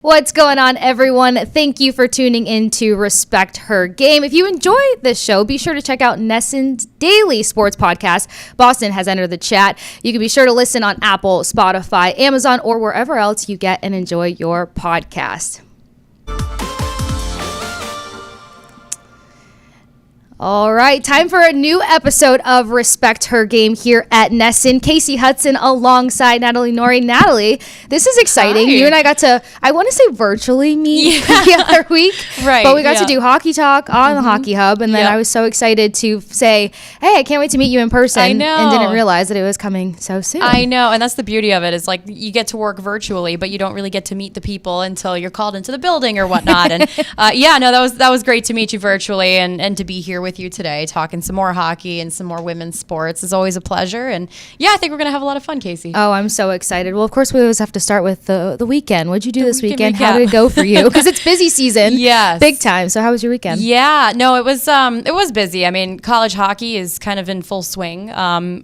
What's going on, everyone? Thank you for tuning in to Respect Her Game. If you enjoy this show, be sure to check out Nesson's daily sports podcast. Boston has entered the chat. You can be sure to listen on Apple, Spotify, Amazon, or wherever else you get and enjoy your podcast. All right, time for a new episode of Respect Her Game here at Nesson. Kasey Hudson alongside Natalie Noury. Natalie, this is exciting. Hi. You and I got to, I want to say virtually meet the other week. Right. But we got to do hockey talk on the Hockey Hub. And then I was so excited to say, hey, I can't wait to meet you in person. I know. And didn't realize that it was coming so soon. I know. And that's the beauty of it is like you get to work virtually, but you don't really get to meet the people until you're called into the building or whatnot. And that was great to meet you virtually and to be here with you today talking some more hockey and some more women's sports is always a pleasure. And I think we're gonna have a lot of fun, Kasey. Oh, I'm so excited. Well, of course we always have to start with the weekend. What'd you do this weekend? How did it go for you? Because it's busy season. Yes, big time. So how was your weekend? It was busy. I mean, college hockey is kind of in full swing,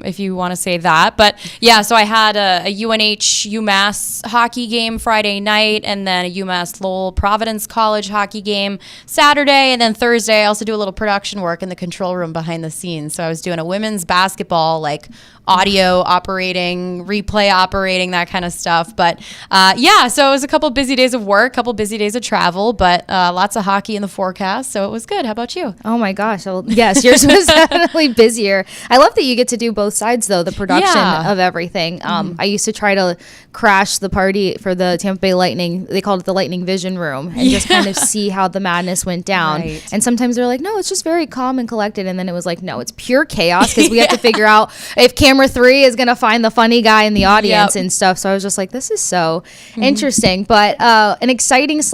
if you want to say that. But so I had a UNH UMass hockey game Friday night, and then a UMass Lowell Providence College hockey game Saturday, and then Thursday I also do a little production work in the control room behind the scenes. So I was doing a women's basketball, like audio operating, replay operating, that kind of stuff. But so it was a couple busy days of work, couple busy days of travel, but lots of hockey in the forecast. So it was good. How about you? Oh my gosh. Well, yes, yours was definitely busier. I love that you get to do both sides though, the production of everything. I used to try to crash the party for the Tampa Bay Lightning. They called it the Lightning Vision Room and just kind of see how the madness went down. Right. And sometimes they're like, no, it's just very calm and collected. And then it was like, no, it's pure chaos because we have to figure out if camera 3 is going to find the funny guy in the audience and stuff. So I was just like, this is so interesting, but an exciting /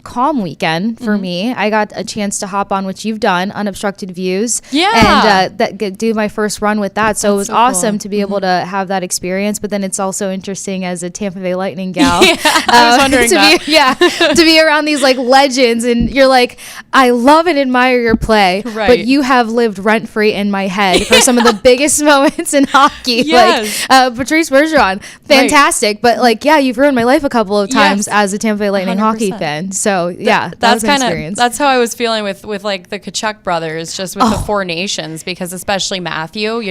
calm weekend for me. I got a chance to hop on what you've done, Unobstructed Views, and do my first run with that. So it was so awesome to be able to have that experience. But then it's also interesting as a Tampa Bay Lightning gal. I was wondering to be around these like legends, and you're like, I love and admire your play, but you have lived rent free in my head for some of the biggest moments in hockey. Yes. Like Patrice Bergeron, fantastic, but like you've ruined my life a couple of times as a Tampa Bay Lightning 100%. Hockey fan. So that's kind of that's how I was feeling with like the Tkachuk brothers, just with the Four Nations, because especially Matthew,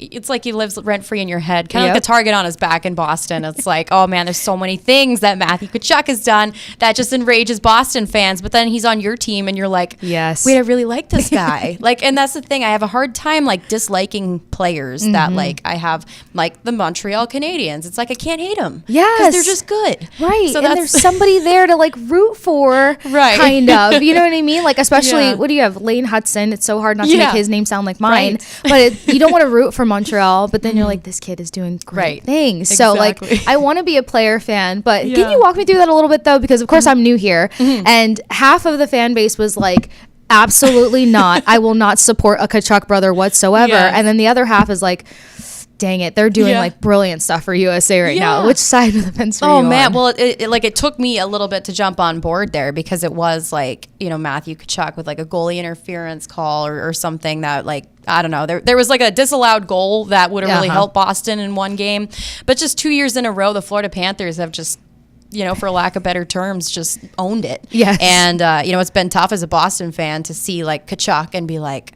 it's like he lives rent free in your head, kind of like the target on his back in Boston. It's like, oh man, there's so many things that Matthew Tkachuk has done that just enrages Boston fans. But then he's on your team, and you're like, yes, wait, I really like this guy. And that's the thing. I have a hard time like disliking players that like I have like the Montreal Canadiens. It's like I can't hate them. Because they're just good. Right. So and there's somebody there to like root for. Kind of. You know what I mean? Like especially what do you have? Lane Hudson. It's so hard not to make his name sound like mine. But you don't want to root for Montreal, but then you're like, this kid is doing great things. Exactly. So like I want to be a player fan, but can you walk me through that a little bit though, because of course I'm new here, and half of the fan base was like, absolutely not, I will not support a Tkachuk brother whatsoever, and then the other half is like, dang it, they're doing like brilliant stuff for USA right now. Which side of the fence are you on? Man, well, it took me a little bit to jump on board there, because it was like, Matthew Tkachuk with like a goalie interference call or something that like, I don't know, there was like a disallowed goal that would have really helped Boston in one game, but just 2 years in a row, the Florida Panthers have just, for lack of better terms, just owned it. Yes. And, it's been tough as a Boston fan to see like Tkachuk and be like,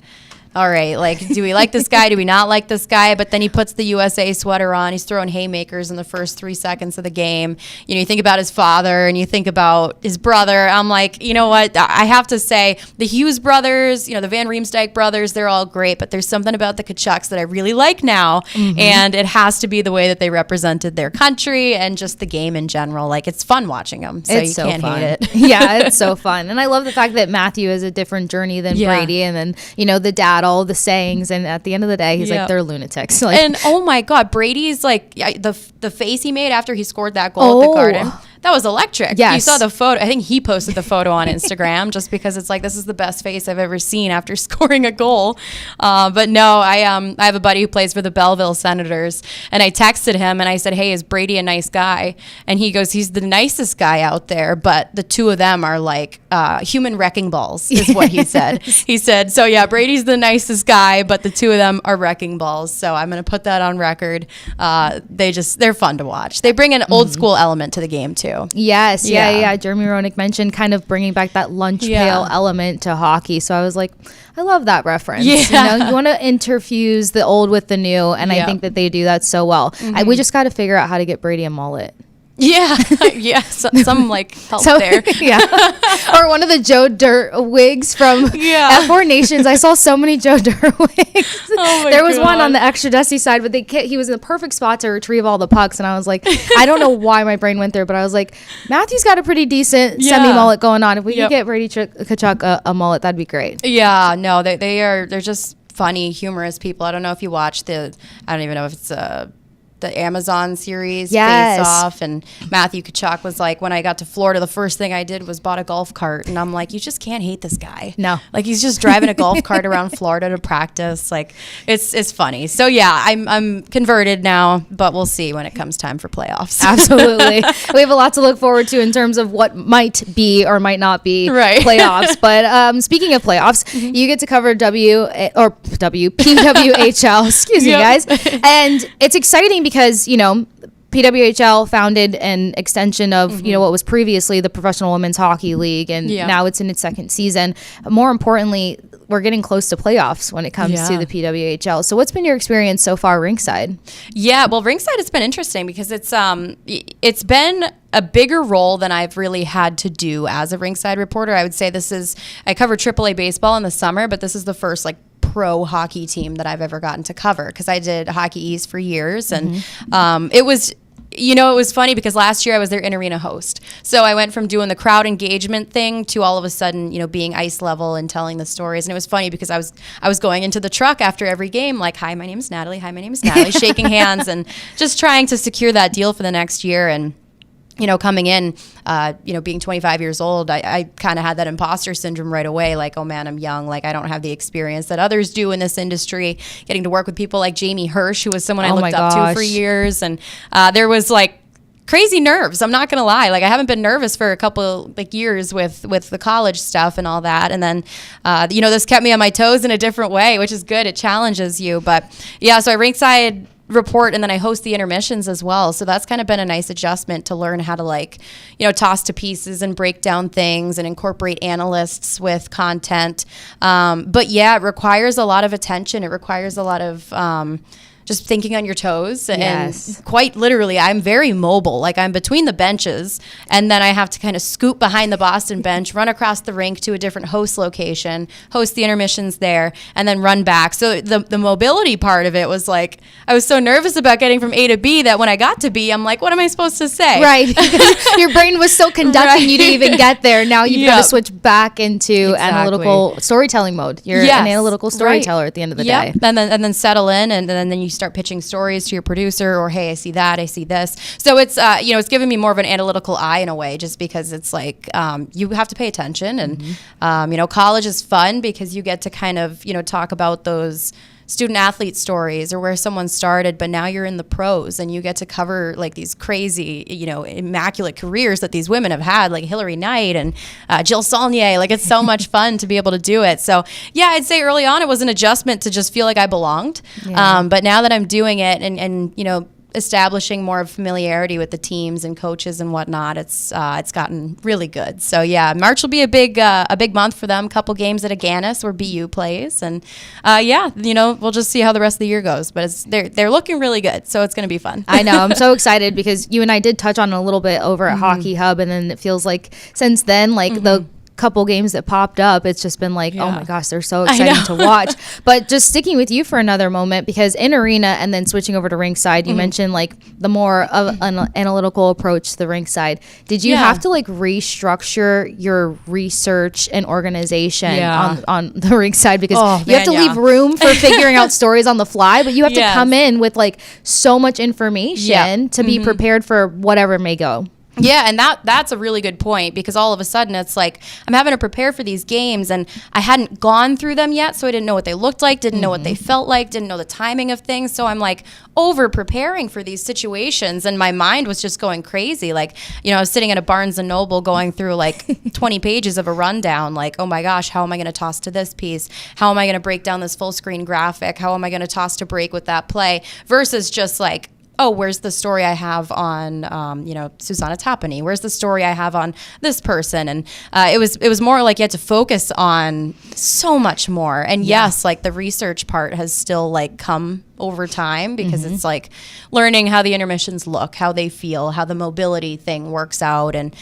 all right, like, do we like this guy? Do we not like this guy? But then he puts the USA sweater on. He's throwing haymakers in the first 3 seconds of the game. You think about his father and you think about his brother. I'm like, you know what? I have to say the Hughes brothers, the Van Riemsdyk brothers, they're all great. But there's something about the Tkachuks that I really like now. And it has to be the way that they represented their country and just the game in general. Like, it's fun watching them. So you can't hate it. Yeah, it's so fun. And I love the fact that Matthew has a different journey than Brady. And then, the dad, all the sayings, and at the end of the day he's like, they're lunatics. Like, and oh my god, Brady's like the face he made after he scored that goal at the Garden, that was electric. You saw the photo. I think he posted the photo on Instagram just because it's like, this is the best face I've ever seen after scoring a goal. But no, I have a buddy who plays for the Belleville Senators, and I texted him and I said, hey, is Brady a nice guy? And he goes, he's the nicest guy out there, but the two of them are like human wrecking balls, is what he said. He said, so yeah, Brady's the nicest guy, but the two of them are wrecking balls. So I'm going to put that on record. They're fun to watch. They bring an old school element to the game too. too. Yes. Yeah. Jeremy Roenick mentioned kind of bringing back that lunch pail element to hockey. So I was like, I love that reference. Yeah. You want to interfuse the old with the new. And I think that they do that so well. We just got to figure out how to get Brady a mullet. Yeah, some like help there. Or one of the Joe Dirt wigs from F4 Nations. I saw so many Joe Dirt wigs. There was one on the extra dusty side, but he was in the perfect spot to retrieve all the pucks. And I was like, I don't know why my brain went there, but I was like, Matthew's got a pretty decent semi-mullet going on. If we could get Brady Tkachuk a mullet, that'd be great. Yeah, no, they're just funny, humorous people. I don't know if you watch I don't even know if it's the Amazon series Face Off, and Matthew Tkachuk was like, when I got to Florida, the first thing I did was bought a golf cart, and I'm like, you just can't hate this guy. No, like he's just driving a golf cart around Florida to practice. Like it's funny. So yeah, I'm converted now, but we'll see when it comes time for playoffs. Absolutely, we have a lot to look forward to in terms of what might be or might not be playoffs. But speaking of playoffs, you get to cover PWHL. Excuse me, guys, and it's exciting because PWHL founded an extension of what was previously the Professional Women's Hockey League, and now it's in its second season. More importantly, we're getting close to playoffs when it comes to the PWHL. So what's been your experience so far rinkside? Yeah, well, rinkside has been interesting because it's been a bigger role than I've really had to do as a rinkside reporter. I would say I cover AAA baseball in the summer, but this is the first pro hockey team that I've ever gotten to cover, because I did Hockey East for years, and it was funny because last year I was their in-arena host. So I went from doing the crowd engagement thing to all of a sudden, being ice level and telling the stories. And it was funny because I was going into the truck after every game like, hi, my name is Natalie. Hi, my name is Natalie. Shaking hands and just trying to secure that deal for the next year. And coming in, being 25 years old, I kind of had that imposter syndrome right away. Like, oh man, I'm young. Like, I don't have the experience that others do in this industry. Getting to work with people like Jamie Hirsch, who was someone I looked up to for years. And there was crazy nerves. I'm not going to lie. Like, I haven't been nervous for a couple years with the college stuff and all that. And then, this kept me on my toes in a different way, which is good. It challenges you. But yeah, so I rinkside report, and then I host the intermissions as well. So that's kind of been a nice adjustment to learn how to toss to pieces and break down things and incorporate analysts with content. But yeah, it requires a lot of attention. It requires a lot of just thinking on your toes. And quite literally, I'm very mobile. Like, I'm between the benches, and then I have to kind of scoot behind the Boston bench, run across the rink to a different host location, host the intermissions there, and then run back. So the mobility part of it was I was so nervous about getting from A to B that when I got to B, I'm like, what am I supposed to say? Right. Your brain was still conducting you to even get there. Now you've got to switch back into analytical storytelling mode. You're an analytical storyteller at the end of the day. And then settle in, and then you start pitching stories to your producer, or hey, I see that, I see this. So it's it's given me more of an analytical eye in a way, just because it's you have to pay attention, and college is fun because you get to kind of talk about those student athlete stories or where someone started, but now you're in the pros and you get to cover these crazy, immaculate careers that these women have had, like Hillary Knight and Jill Saulnier. It's so much fun to be able to do it. So yeah, I'd say early on it was an adjustment to just feel like I belonged. But now that I'm doing it and establishing more of familiarity with the teams and coaches and whatnot, it's gotten really good. So yeah, March will be a big month for them. Couple games at Aganis where BU plays, and we'll just see how the rest of the year goes. But they're looking really good, so it's going to be fun. I know, I'm so excited because you and I did touch on it a little bit over at Hockey Hub, and then it feels like since then, the couple games that popped up, it's just been oh my gosh, they're so exciting to watch. But just sticking with you for another moment, because in arena and then switching over to rinkside, you mentioned the more of an analytical approach to the rinkside. Did you have to restructure your research and organization on the rinkside, because you have to leave room for figuring out stories on the fly, but you have to come in with so much information to be prepared for whatever may go? Yeah, and that's a really good point, because all of a sudden it's I'm having to prepare for these games, and I hadn't gone through them yet, so I didn't know what they looked like, didn't know what they felt like, didn't know the timing of things. So I'm over preparing for these situations, and my mind was just going crazy. I was sitting at a Barnes and Noble going through 20 pages of a rundown, oh my gosh, how am I going to toss to this piece? How am I going to break down this full screen graphic? How am I going to toss to break with that play? Versus just oh, where's the story I have on, Susanna Tapani? Where's the story I have on this person? And it was more like you had to focus on so much more. And yes, like the research part has still like come over time because it's like learning how the intermissions look, how they feel, how the mobility thing works out. And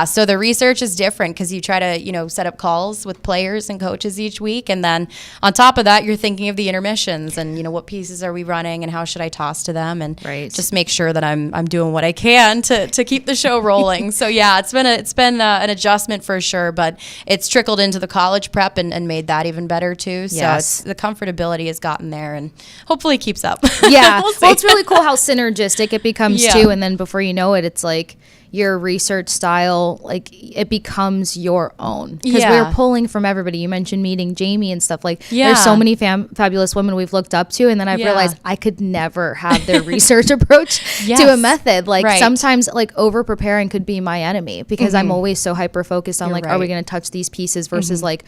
so the research is different because you try to, set up calls with players and coaches each week. And then on top of that, you're thinking of the intermissions and, what pieces are we running and how should I toss to them? And just make sure that I'm doing what I can to keep the show rolling. So it's been an adjustment for sure, but it's trickled into the college prep and made that even better too. So the comfortability has gotten there and hopefully keeps up. Yeah. Well, it's really cool how synergistic it becomes too. And then before you know it, it's like your research style, like it becomes your own. Because we were pulling from everybody. You mentioned meeting Jamie and stuff. Like there's so many fabulous women we've looked up to. And then I've realized I could never have their research approach to a method. Like sometimes like over preparing could be my enemy because I'm always so hyper focused on are we going to touch these pieces versus like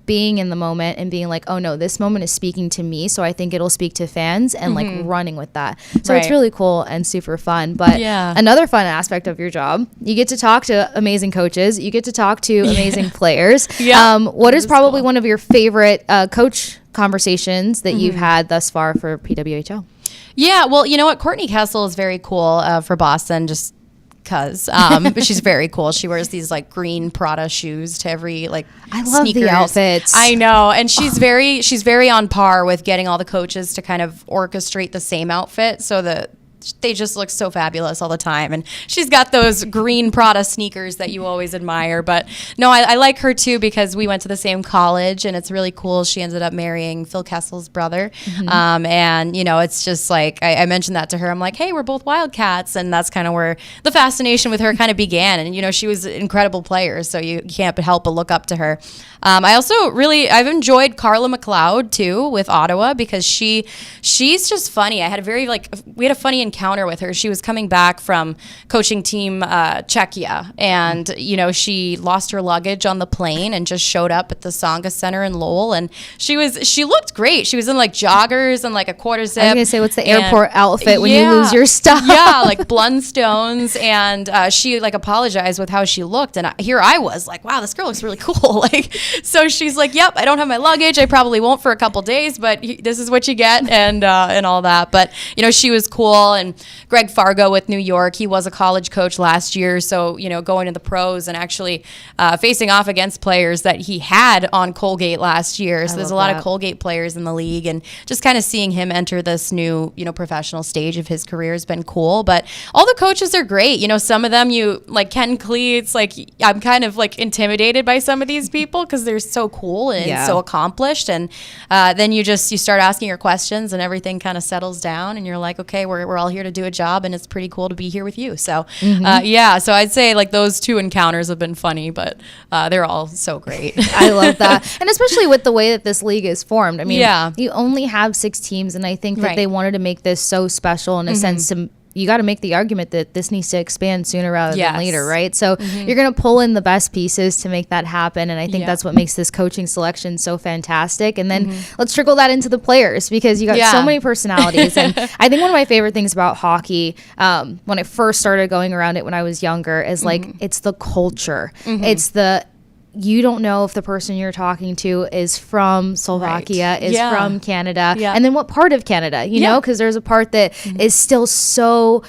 being in the moment and being like, oh no, this moment is speaking to me, so I think it'll speak to fans and like running with that. So it's really cool and super fun. But another fun aspect of your job, you get to talk to amazing coaches, you get to talk to amazing players. What is probably cool. One of your favorite coach conversations that you've had thus far for PWHL? Yeah, well, you know what? Courtney Kessel is very cool for Boston, just because but she's very cool. She wears these like green Prada shoes to every like I love sneakers. The outfits. I know, and she's very on par with getting all the coaches to kind of orchestrate the same outfit so that they just look so fabulous all the time. And she's got those green Prada sneakers that you always admire. But no, I like her too because we went to the same college and it's really cool. She ended up marrying Phil Kessel's brother. And, it's just like, I mentioned that to her. I'm like, hey, we're both Wildcats. And that's kind of where the fascination with her kind of began. And, she was an incredible player. So you can't help but look up to her. I also I've enjoyed Carla McLeod too with Ottawa because she's just funny. We had a funny encounter with her. She was coming back from coaching team Czechia and she lost her luggage on the plane and just showed up at the Tsonga Center in Lowell and she looked great. She was in like joggers and like a quarter zip. I was gonna say, what's the airport outfit when you lose your stuff? Like Blundstones, and she like apologized with how she looked, and here I was like, wow, this girl looks really cool. Like, so she's like, yep, I don't have my luggage. I probably won't for a couple days, but this is what you get, and all that. But she was cool. And Greg Fargo with New York, he was a college coach last year, so going to the pros and actually facing off against players that he had on Colgate last year. So there's a lot of Colgate players in the league, and just kind of seeing him enter this new professional stage of his career has been cool. But all the coaches are great. Some of them, like Ken Klee, it's like I'm kind of like intimidated by some of these people because they're so cool and so accomplished. And then you start asking your questions and everything kind of settles down and you're like, okay, we're all here to do a job and it's pretty cool to be here with you. So so I'd say like those two encounters have been funny, but they're all so great. I love that. And especially with the way that this league is formed. I mean, you only have 6 teams, and I think that they wanted to make this so special in a sense to you got to make the argument that this needs to expand sooner rather than later, right? So you're going to pull in the best pieces to make that happen. And I think that's what makes this coaching selection so fantastic. And then let's trickle that into the players because you got so many personalities. And I think one of my favorite things about hockey, when I first started going around it when I was younger, is like it's the culture. It's you don't know if the person you're talking to is from Slovakia, is from Canada, and then what part of Canada, you know, because there's a part that is still so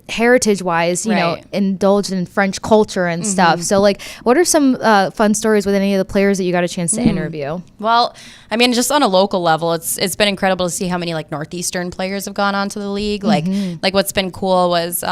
heritage-wise, you know, indulged in French culture and stuff. So, like, what are some fun stories with any of the players that you got a chance to interview? Well, I mean, just on a local level, it's been incredible to see how many, like, Northeastern players have gone on to the league. Like what's been cool was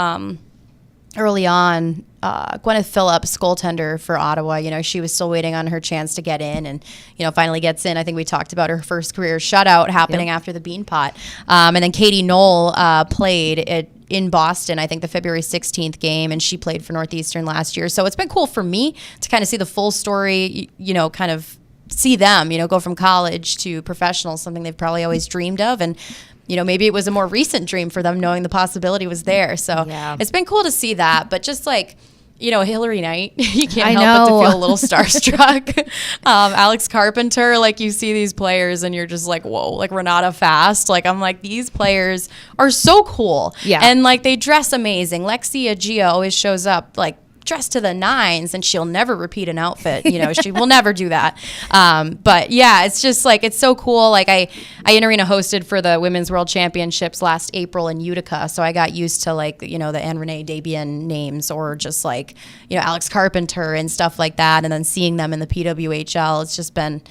early on, Gwyneth Phillips, goaltender for Ottawa, you know, she was still waiting on her chance to get in and, you know, finally gets in. I think we talked about her first career shutout happening after the Beanpot. And then Katie Knoll played in Boston, I think the February 16th game, and she played for Northeastern last year. So it's been cool for me to kind of see the full story, you know, kind of see them, you know, go from college to professional, something they've probably always dreamed of. And you know, maybe it was a more recent dream for them knowing the possibility was there. So it's been cool to see that. But just like, Hillary Knight, you can't help but to feel a little starstruck. Alex Carpenter, like you see these players and you're just like, whoa, like Renata Fast. Like I'm like, these players are so cool. Yeah. And like they dress amazing. Lexia Gia always shows up like dressed to the nines, and she'll never repeat an outfit. She will never do that. But yeah, it's just like, it's so cool. Like I in-arena hosted for the Women's World Championships last April in Utica. So I got used to like, the Anne Renee Debian names, or just like, Alex Carpenter and stuff like that. And then seeing them in the PWHL, it's just been,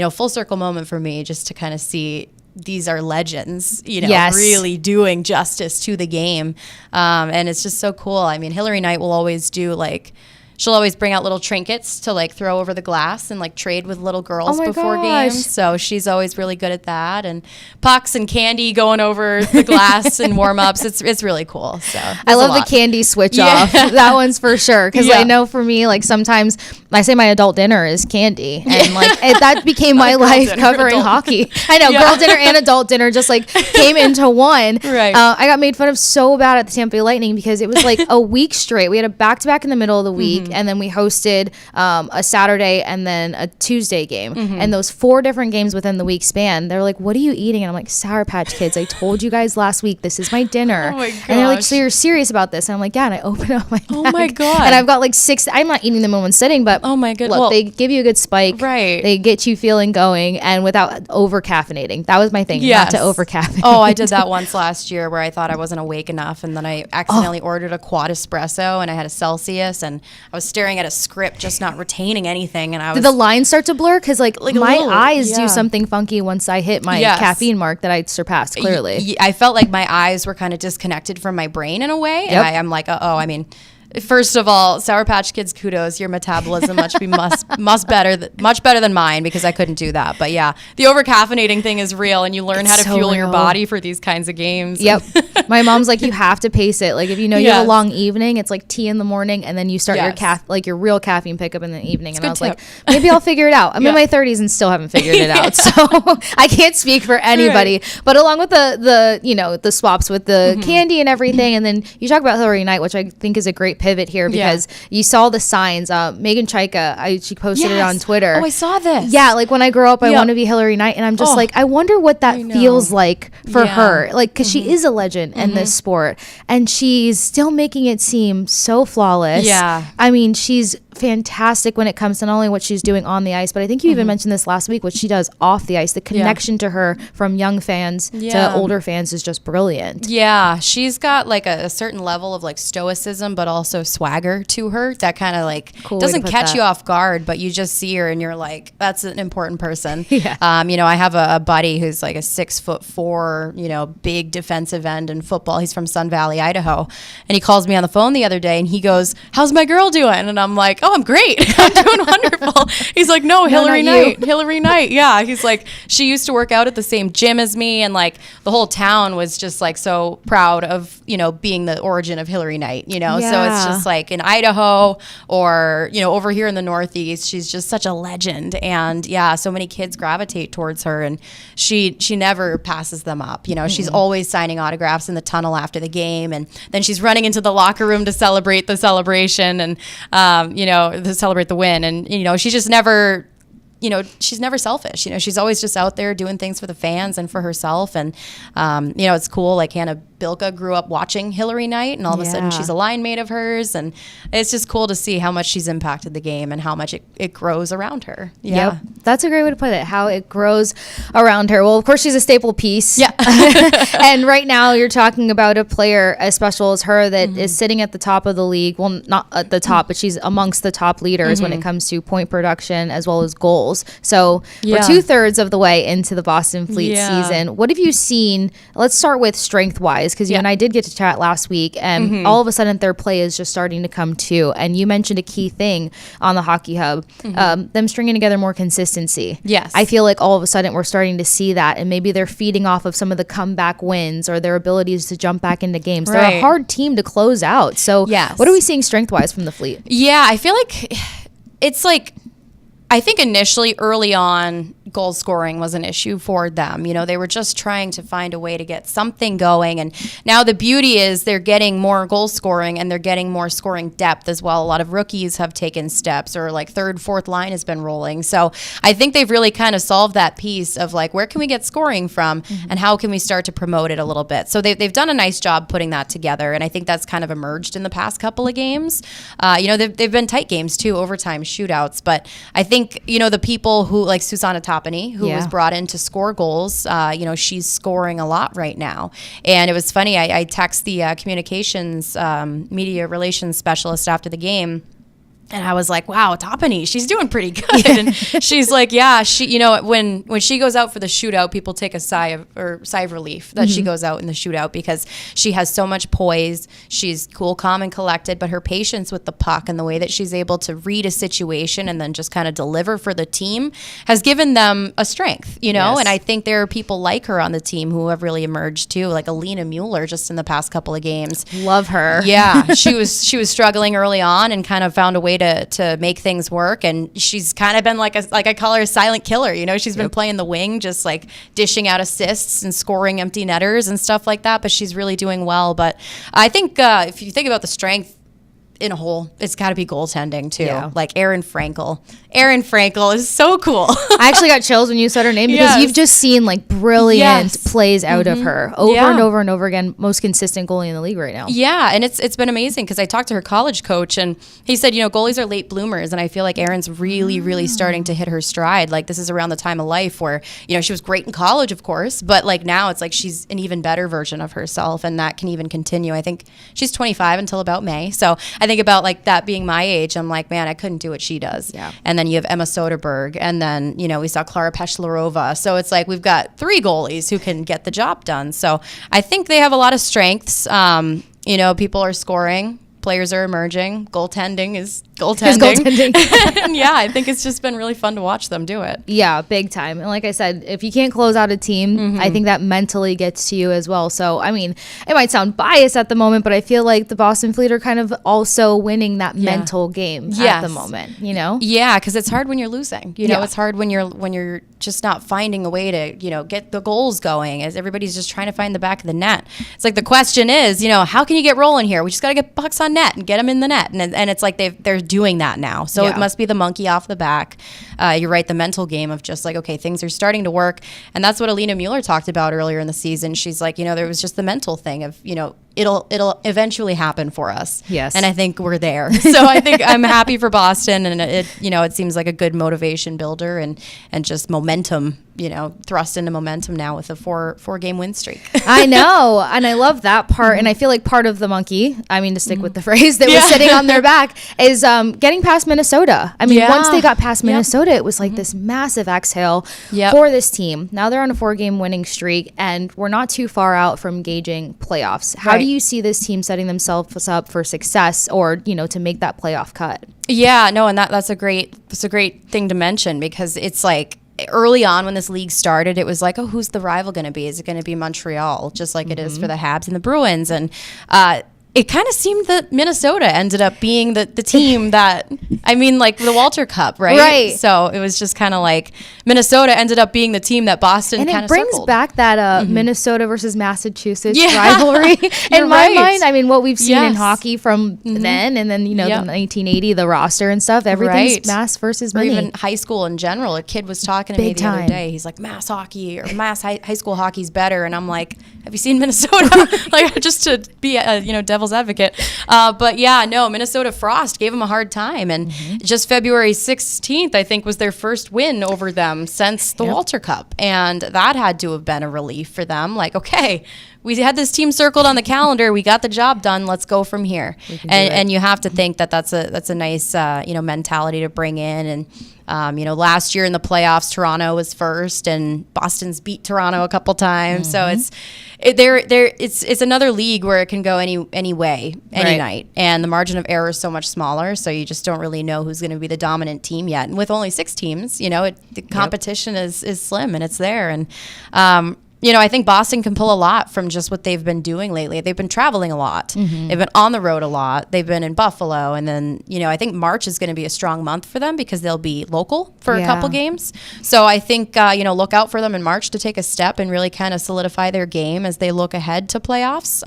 full circle moment for me just to kind of see these are legends, yes. really doing justice to the game. And it's just so cool. I mean, Hillary Knight will always do like, she'll always bring out little trinkets to like throw over the glass and like trade with little girls before games. So she's always really good at that. And pucks and candy going over the glass and warm ups. It's really cool. So I love the candy switch off. That one's for sure. Because I know for me, like sometimes I say my adult dinner is candy, and like that became my life dinner, covering hockey. I know, girl dinner and adult dinner just like came into one. Right. I got made fun of so bad at the Tampa Bay Lightning because it was like a week straight. We had a back-to-back in the middle of the week. And then we hosted a Saturday and then a Tuesday game. And those 4 different games within the week span, they're like, what are you eating? And I'm like, Sour Patch Kids. I told you guys last week, this is my dinner. Oh my gosh. And they're like, so you're serious about this? And I'm like, yeah. And I open up my bag. Oh my God. And I've got like 6. I'm not eating them in one sitting, but oh my goodness. Look, they give you a good spike. Right. They get you feeling going and without over caffeinating. That was my thing, not to over caffeinate. Oh, I did that once last year where I thought I wasn't awake enough, and then I accidentally ordered a quad espresso, and I had a Celsius, and I was staring at a script, just not retaining anything. And I was, did the lines start to blur? Because like my eyes do yeah. something funky once I hit my Yes. caffeine mark that I surpassed clearly. I felt like my eyes were kind of disconnected from my brain in a way. Yep. And I'm like, I mean, first of all, Sour Patch Kids, kudos. Your metabolism much better than mine, because I couldn't do that. But yeah, the over caffeinating thing is real, and you learn how to fuel your body for these kinds of games. Yep. My mom's like, you have to pace it. Like if you have a long evening, it's like tea in the morning, and then you start your real caffeine pickup in the evening. And I was like, maybe I'll figure it out. I'm in my 30s and still haven't figured it out, so I can't speak for anybody. Right. But along with the swaps with the candy and everything, and then you talk about Hillary Knight, which I think is a great pivot here, because you saw the signs. Megan Chaika, she posted it on Twitter. Oh, I saw this. Yeah, like when I grow up, I want to be Hillary Knight, and I'm just like, I wonder what that feels like for her, like, because she is a legend in this sport, and she's still making it seem so flawless. Yeah, I mean, she's fantastic when it comes to not only what she's doing on the ice, but I think you even mentioned this last week, what she does off the ice. The connection to her from young fans to older fans is just brilliant. Yeah, she's got like a certain level of like stoicism, but also swagger to her that kind of like doesn't catch you off guard, but you just see her and you're like, that's an important person. I have a buddy who's like a 6'4", big defensive end in football. He's from Sun Valley, Idaho, and he calls me on the phone the other day and he goes, how's my girl doing? And I'm like, oh, I'm great. I'm doing wonderful. He's like, no, Hillary Knight. Yeah. He's like, she used to work out at the same gym as me, and like the whole town was just like so proud of, being the origin of Hillary Knight, so it's just like in Idaho or, over here in the Northeast, she's just such a legend. And yeah, so many kids gravitate towards her, and she never passes them up. She's always signing autographs in the tunnel after the game, and then she's running into the locker room to celebrate the celebration and, to celebrate the win. And, she's just never, she's never selfish. She's always just out there doing things for the fans and for herself. And, it's cool. Like Hannah Bilka grew up watching Hillary Knight, and all of a sudden she's a line mate of hers. And it's just cool to see how much she's impacted the game and how much it grows around her. Yeah. Yep. That's a great way to put it, how it grows around her. Well, of course, she's a staple piece. Yeah. And right now you're talking about a player as special as her that is sitting at the top of the league. Well, not at the top, but she's amongst the top leaders when it comes to point production as well as goals. So we're 2/3 of the way into the Boston Fleet season. What have you seen? Let's start with strength-wise, because you and I did get to chat last week, and all of a sudden their play is just starting to come to. And you mentioned a key thing on the Hockey Hub, them stringing together more consistency. Yes. I feel like all of a sudden we're starting to see that, and maybe they're feeding off of some of the comeback wins or their abilities to jump back into games. Right. They're a hard team to close out. So what are we seeing strength-wise from the Fleet? Yeah, I feel like it's like, I think initially early on, goal scoring was an issue for them. You know, they were just trying to find a way to get something going. And now the beauty is they're getting more goal scoring and they're getting more scoring depth as well. A lot of rookies have taken steps, or like third, fourth line has been rolling. So I think they've really kind of solved that piece of like, where can we get scoring from and how can we start to promote it a little bit? So they've done a nice job putting that together. And I think that's kind of emerged in the past couple of games. You know, they've been tight games too, overtime shootouts. But I think, you know, the people who like Susanna Tapani, who was brought in to score goals, you know, she's scoring a lot right now. And it was funny, I text the communications media relations specialist after the game. And I was like, wow, Tapani, she's doing pretty good. And she's like, yeah, she, you know, when she goes out for the shootout, people take a sigh of relief that she goes out in the shootout, because she has so much poise. She's cool, calm, and collected, but her patience with the puck and the way that she's able to read a situation and then just kind of deliver for the team has given them a strength, you know? And I think there are people like her on the team who have really emerged too, like Alina Mueller just in the past couple of games. Love her. Yeah, she was struggling early on and kind of found a way to make things work, and she's kind of been like I call her a silent killer. You know, she's been playing the wing, just like dishing out assists and scoring empty netters and stuff like that, but she's really doing well. But I think if you think about the strength in a whole, it's got to be goaltending too. Like Erin Frankel is so cool. I actually got chills when you said her name, because you've just seen like brilliant plays out of her over and over and over again. Most consistent goalie in the league right now. Yeah, and it's been amazing, because I talked to her college coach and he said, you know, goalies are late bloomers, and I feel like Erin's really starting to hit her stride. Like this is around the time of life where, you know, she was great in college, of course, but like now it's like she's an even better version of herself, and that can even continue. I think she's 25 until about May, so I think about like that being my age, I'm like, man, I couldn't do what she does. And then you have Emma Soderberg, and then, you know, we saw Clara Peshlarova. So it's like we've got 3 goalies who can get the job done. So I think they have a lot of strengths. You know, people are scoring, players are emerging, goaltending is goaltending. And yeah, I think it's just been really fun to watch them do it. Yeah, big time. And like I said, if you can't close out a team, I think that mentally gets to you as well. So, I mean, it might sound biased at the moment, but I feel like the Boston Fleet are kind of also winning that mental game at the moment, you know? Yeah, because it's hard when you're losing. You know, it's hard when you're just not finding a way to, you know, get the goals going, as everybody's just trying to find the back of the net. It's like the question is, you know, how can you get rolling here? We just got to get pucks on net and get them in the net. And it's like they're doing that now. So it must be the monkey off the back. You're right, the mental game of just like, okay, things are starting to work. And that's what Alina Mueller talked about earlier in the season. She's like, you know, there was just the mental thing of, you know, it'll eventually happen for us. Yes. And I think we're there. So I think I'm happy for Boston, and it seems like a good motivation builder and just momentum, you know, thrust into momentum now with a four game win streak. I know. And I love that part. And I feel like part of the monkey, I mean, to stick with the phrase that was sitting on their back, is getting past Minnesota. I mean, once they got past Minnesota, it was like this massive exhale for this team. Now they're on a 4-game winning streak, and we're not too far out from gauging playoffs. How do you see this team setting themselves up for success, or, you know, to make that playoff cut? Yeah, no, and that's a great thing to mention, because it's like early on when this league started, it was like, oh, who's the rival going to be? Is it going to be Montreal, just like it is for the Habs and the Bruins? And it kind of seemed that Minnesota ended up being the team that, I mean, like the Walter Cup, right? Right. So it was just kind of like Minnesota ended up being the team that Boston kind of circled. And it brings back that Minnesota versus Massachusetts rivalry in my mind. I mean, what we've seen in hockey from then, and then, you know, the 1980, the roster and stuff, everything's Mass versus Mini. Or even high school in general. A kid was talking to me the other day. He's like, Mass hockey or Mass high school hockey's better. And I'm like, have you seen Minnesota? Like, just to be a, you know, devil's advocate. But yeah, no, Minnesota Frost gave them a hard time. And just February 16th, I think, was their first win over them since the Walter Cup. And that had to have been a relief for them. Like, okay, we had this team circled on the calendar. We got the job done. Let's go from here. And you have to think that that's a nice, you know, mentality to bring in. And, you know, last year in the playoffs, Toronto was first, and Boston's beat Toronto a couple times. So it's another league where it can go any way, any night. And the margin of error is so much smaller. So you just don't really know who's going to be the dominant team yet. And with only 6 teams, you know, the competition is slim, and it's there. And, I think Boston can pull a lot from just what they've been doing lately. They've been traveling a lot. They've been on the road a lot. They've been in Buffalo. And then, I think March is going to be a strong month for them because they'll be local for a couple games. So I think, look out for them in March to take a step and really kind of solidify their game as they look ahead to playoffs.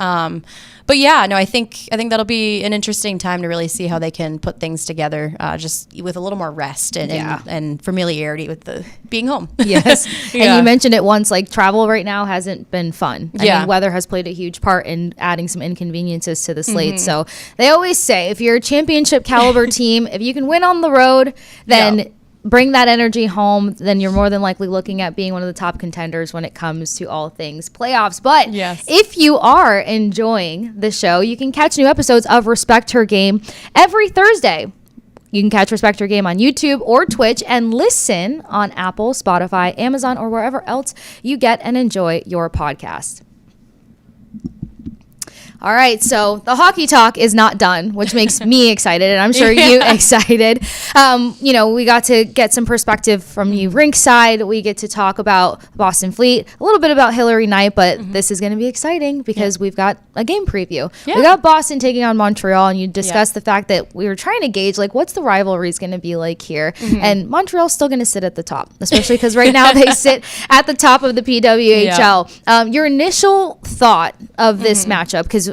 But yeah, no, I think that'll be an interesting time to really see how they can put things together, just with a little more rest and familiarity with the being home. Yes, and you mentioned it once. Like travel right now hasn't been fun. I mean, weather has played a huge part in adding some inconveniences to the slate. So they always say, if you're a championship caliber team, if you can win on the road, then bring that energy home, then you're more than likely looking at being one of the top contenders when it comes to all things playoffs. But if you are enjoying the show, you can catch new episodes of Respect Her Game every Thursday. You can catch Respect Her Game on YouTube or Twitch and listen on Apple, Spotify, Amazon, or wherever else you get and enjoy your podcast. All right, so the hockey talk is not done, which makes me excited, and I'm sure you excited. We got to get some perspective from you rinkside. We get to talk about Boston Fleet, a little bit about Hillary Knight, but this is going to be exciting because we've got a game preview. We got Boston taking on Montreal, and you discussed the fact that we were trying to gauge, like, what's the rivalry is going to be like here, and Montreal's still going to sit at the top, especially because right now they sit at the top of the PWHL. Your initial thought of this matchup, because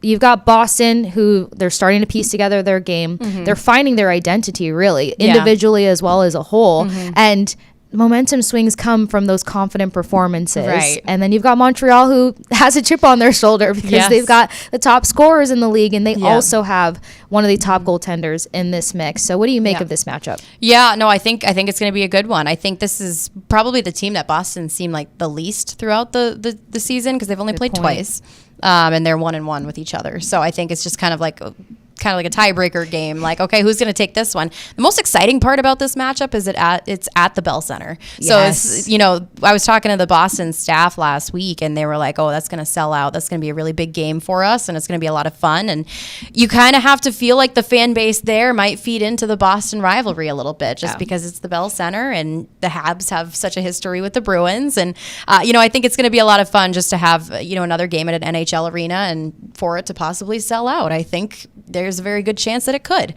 you've got Boston, who they're starting to piece together their game. They're finding their identity, really, individually as well as a whole. And momentum swings come from those confident performances. And then you've got Montreal, who has a chip on their shoulder because they've got the top scorers in the league, and they also have one of the top goaltenders in this mix. So what do you make of this matchup? I think it's going to be a good one. I think this is probably the team that Boston seemed like the least throughout the season because they've only played twice. And they're 1-1 with each other. So I think it's just kind of like a tiebreaker game. Like, okay, who's going to take this one? The most exciting part about this matchup is it's at the Bell Center. So it's, I was talking to the Boston staff last week, and they were like, oh, that's going to sell out. That's going to be a really big game for us, and it's going to be a lot of fun. And you kind of have to feel like the fan base there might feed into the Boston rivalry a little bit, just because it's the Bell Center, and the Habs have such a history with the Bruins. And, I think it's going to be a lot of fun just to have, another game at an NHL arena and for it to possibly sell out. I think there's a very good chance that it could.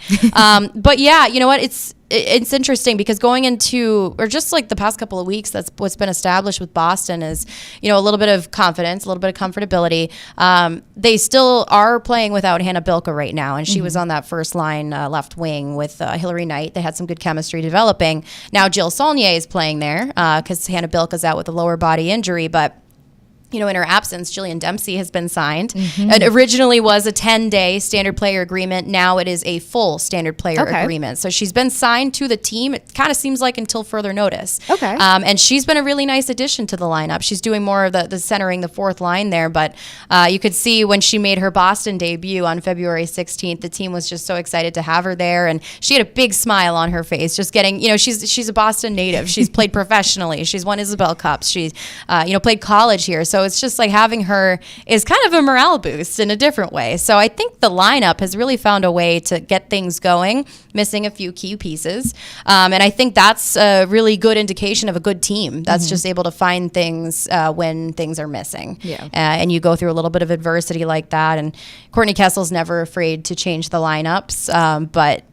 But yeah, you know what? It's interesting because going into, or just like the past couple of weeks, that's what's been established with Boston is, a little bit of confidence, a little bit of comfortability. They still are playing without Hannah Bilka right now, and she was on that first line left wing with Hillary Knight. They had some good chemistry developing. Now Jill Saulnier is playing there because Hannah Bilka's out with a lower body injury, but in her absence, Jillian Dempsey has been signed. It originally was a 10-day standard player agreement. Now it is a full standard player agreement. So she's been signed to the team. It kind of seems like until further notice. And she's been a really nice addition to the lineup. She's doing more of the centering the fourth line there. But you could see when she made her Boston debut on February 16th, the team was just so excited to have her there. And she had a big smile on her face, just getting, she's a Boston native. She's played professionally. She's won Isabel Cups. She's, played college here. So it's just like having her is kind of a morale boost in a different way. So I think the lineup has really found a way to get things going, missing a few key pieces. And I think that's a really good indication of a good team that's just able to find things when things are missing. And you go through a little bit of adversity like that. And Courtney Kessel's never afraid to change the lineups. But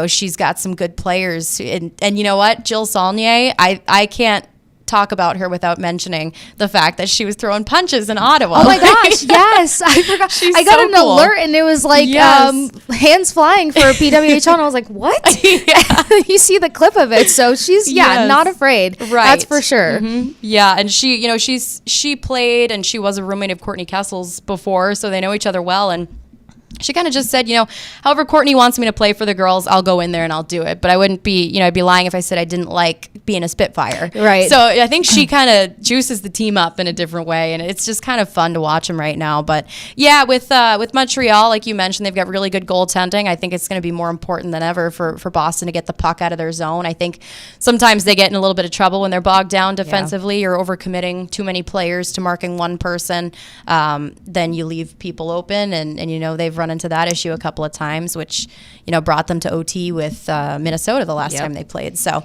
she's got some good players. And you know what? Jill Saulnier, I can't talk about her without mentioning the fact that she was throwing punches in Ottawa. Oh my gosh, yes. I forgot. I got an alert and it was like hands flying for PWHL, and I was like, what? You see the clip of it. So she's not afraid. Right. That's for sure. Yeah, and she played, and she was a roommate of Courtney Kessel's before, so they know each other well. And she kind of just said, however Courtney wants me to play for the girls, I'll go in there and I'll do it. But I wouldn't be, I'd be lying if I said I didn't like being a Spitfire. Right. So I think she kind of juices the team up in a different way, and it's just kind of fun to watch them right now. But yeah, with Montreal, like you mentioned, they've got really good goaltending. I think it's going to be more important than ever for Boston to get the puck out of their zone. I think sometimes they get in a little bit of trouble when they're bogged down defensively or overcommitting too many players to marking one person. Then you leave people open, and they've run into that issue a couple of times, which brought them to OT with Minnesota the last time they played. So